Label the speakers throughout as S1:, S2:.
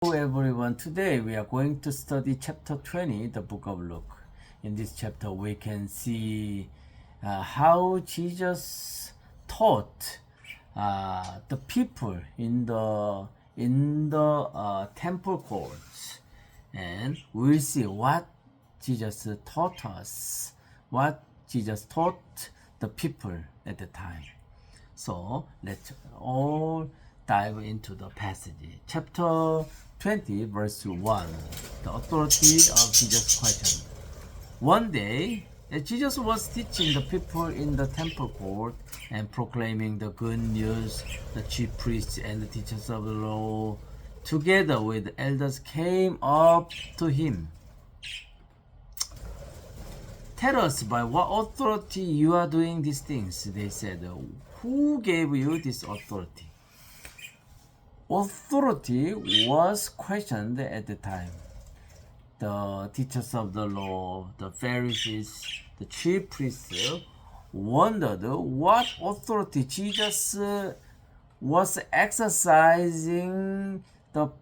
S1: Hello everyone, today we are going to study chapter 20, the book of Luke. In this chapter we can see how Jesus taught the people in the temple courts, and we'll see what Jesus taught us, what Jesus taught the people at the time. So let's all dive into the passage. Chapter 20, verse 1. The authority of Jesus' question. One day, as Jesus was teaching the people in the temple court and proclaiming the good news, the chief priests and the teachers of the law, together with the elders, came up to him. Tell us by what authority you are doing these things, they said. Who gave you this authority? Authority was questioned at the time. The teachers of the law, the Pharisees, the chief priests wondered what authority Jesus was exercising the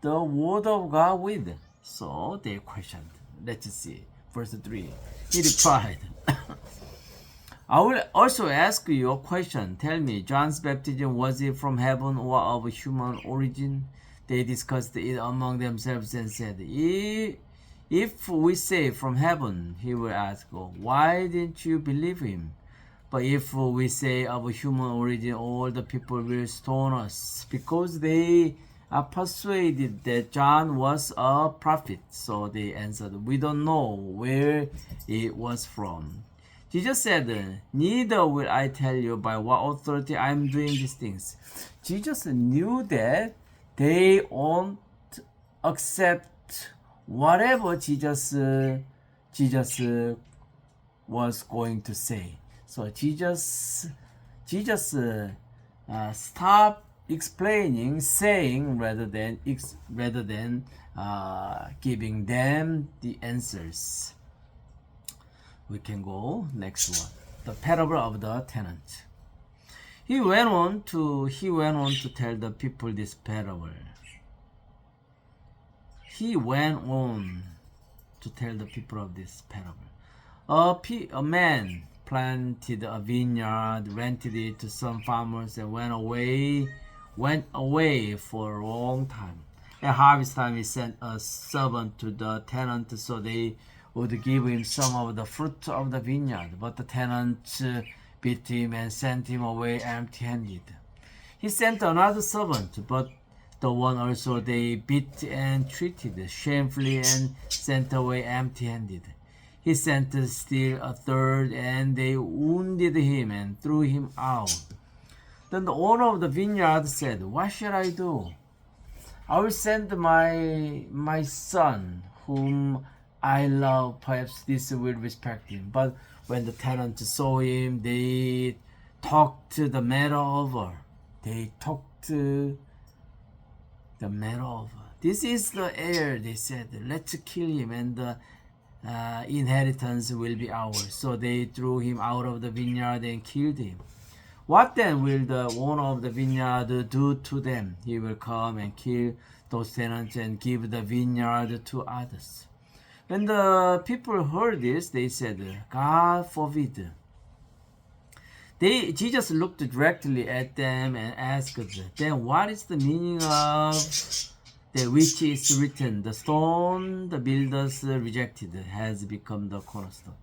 S1: word of God with. So they questioned. Let's see. Verse 3. He replied, I will also ask you a question. Tell me, John's baptism, was it from heaven or of human origin? They discussed it among themselves and said, if we say from heaven, he will ask, why didn't you believe him? But if we say of human origin, all the people will stone us, because they are persuaded that John was a prophet. So they answered, we don't know where it was from. Jesus said, neither will I tell you by what authority I am doing these things. Jesus knew that they won't accept whatever Jesus was going to say. So Jesus stopped explaining, saying rather than giving them the answers. We can go next one. The parable of the tenant. He went on to tell the people this parable. He went on to tell the people of this parable. A man planted a vineyard, rented it to some farmers, and went away for a long time. At harvest time, he sent a servant to the tenant so they would give him some of the fruit of the vineyard. But the tenant beat him and sent him away empty-handed. He sent another servant, but the one also they beat and treated shamefully and sent away empty-handed. He sent still a third, and they wounded him and threw him out. Then the owner of the vineyard said, what shall I do? I will send my son, whom I love. Perhaps this will respect him. But when the tenants saw him, they talked the matter over. This is the heir, they said. Let's kill him, and the inheritance will be ours. So they threw him out of the vineyard and killed him. What then will the owner of the vineyard do to them? He will come and kill those tenants and give the vineyard to others. When the people heard this, they said, God forbid. Jesus looked directly at them and asked, then what is the meaning of that which is written? The stone the builders rejected has become the cornerstone.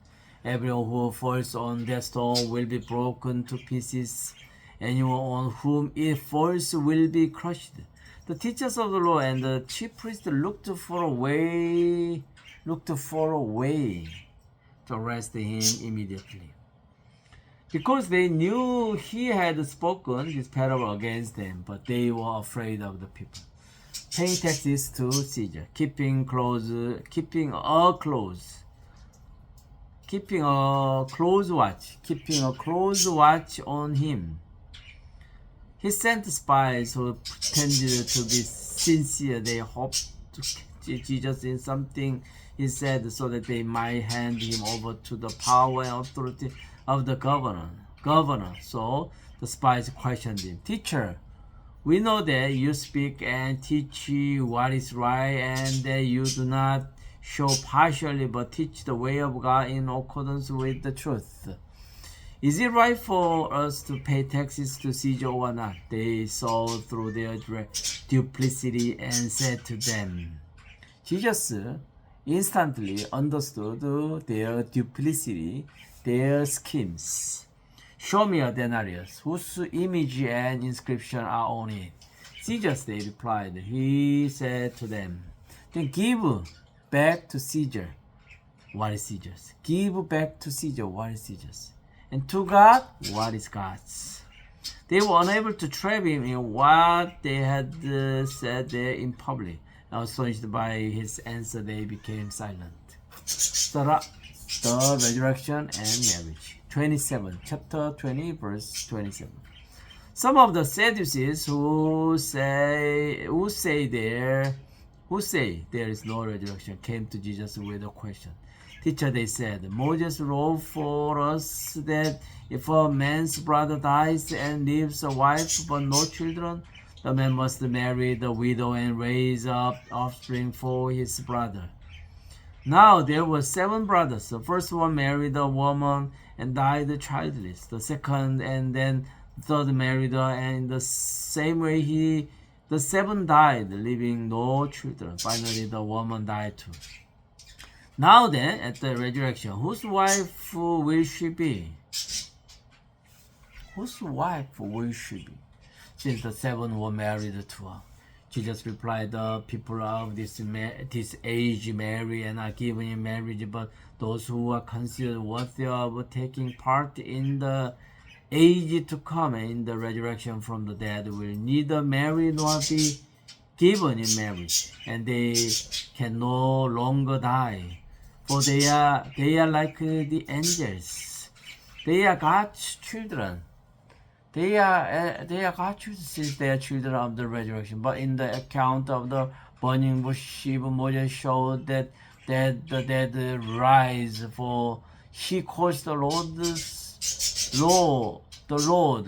S1: Everyone who falls on that stone will be broken to pieces. Anyone on whom it falls will be crushed. The teachers of the law and the chief priests looked for a way to arrest him immediately, because they knew he had spoken this parable against them, but they were afraid of the people. Paying taxes to Caesar, keeping a close watch on him. He sent spies who pretended to be sincere. They hoped to catch Jesus in something he said, so that they might hand him over to the power and authority of the governor. So the spies questioned him, Teacher, We know that you speak and teach what is right, and that you do not show partially but teach the way of God in accordance with the truth. Is it right for us to pay taxes to Caesar or not? They saw through their duplicity and said to them. Jesus instantly understood their duplicity, their schemes. Show me a denarius, whose image and inscription are on it. Caesar's, they replied. He said to them, then give back to Caesar what is Caesar's. Give back to Caesar what is Caesar's. And to God what is God's. They were unable to trap him in what they had said there in public. Astonished by his answer, they became silent. The resurrection and marriage. 27, chapter 20, verse 27. Some of the Sadducees who say there is no resurrection came to Jesus with a question. Teacher, they said, Moses wrote for us that if a man's brother dies and leaves a wife but no children, the man must marry the widow and raise up offspring for his brother. Now there were 7 brothers. The first one married a woman and died childless. The second and then the third married her, and in the same way the 7 died, leaving no children. Finally, the woman died too. Now then, at the resurrection, whose wife will she be? Whose wife will she be? Since the 7 were married to her. Jesus replied, the people of this age marry and are given in marriage, but those who are considered worthy of taking part in the age to come and in the resurrection from the dead will neither marry nor be given in marriage, and they can no longer die, for they are like the angels. They are God's children. They are God's children since they are children of the resurrection. But in the account of the burning bush, even Moses showed that the dead rise, for he calls the Lord,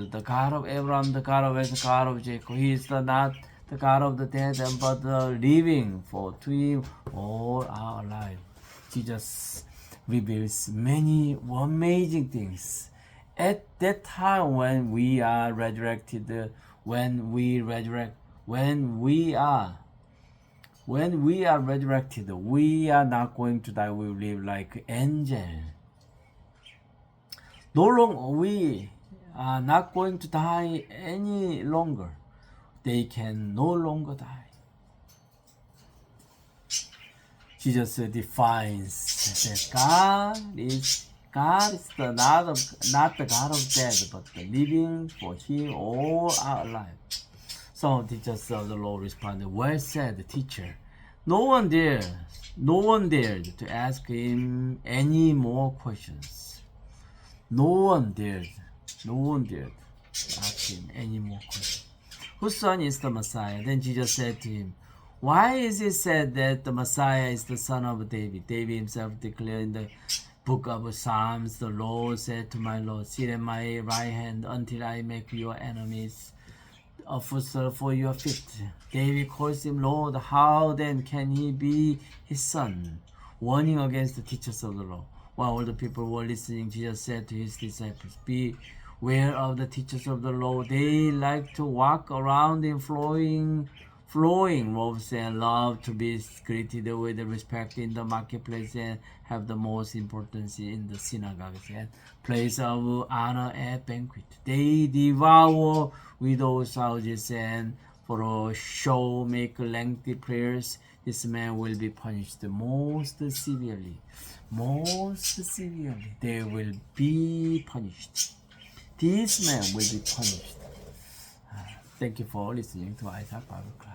S1: the God of Abraham, the God of Isaac, the God of Jacob. He is not the God of the dead, but the living, for to him all are alive. Jesus reveals many amazing things. At that time when we are resurrected, when we are resurrected, we are not going to die. We will live like angels. No longer, we are not going to die any longer. They can no longer die. Jesus defines that God is not the God of dead, but the living, for him all are alive. Some teachers of the law responded, well said, teacher. No one dared to ask him any more questions. No one dared to ask him any more questions. Whose son is the Messiah? Then Jesus said to him, why is it said that the Messiah is the son of David? David himself declared in the book of Psalms, the Lord said to my Lord, sit at my right hand until I make your enemies a footstool for your feet. David calls him Lord. How then can he be his son? Warning against the teachers of the law. While all the people were listening, Jesus said to his disciples, beware of the teachers of the law. They like to walk around in flowing robes and love to be greeted with respect in the marketplace and have the most importance in the synagogues and place of honor at banquet. They devour widows' houses and for a show make lengthy prayers. This man will be punished most severely. They will be punished. This man will be punished. Thank you for listening to Isaac Bible Class.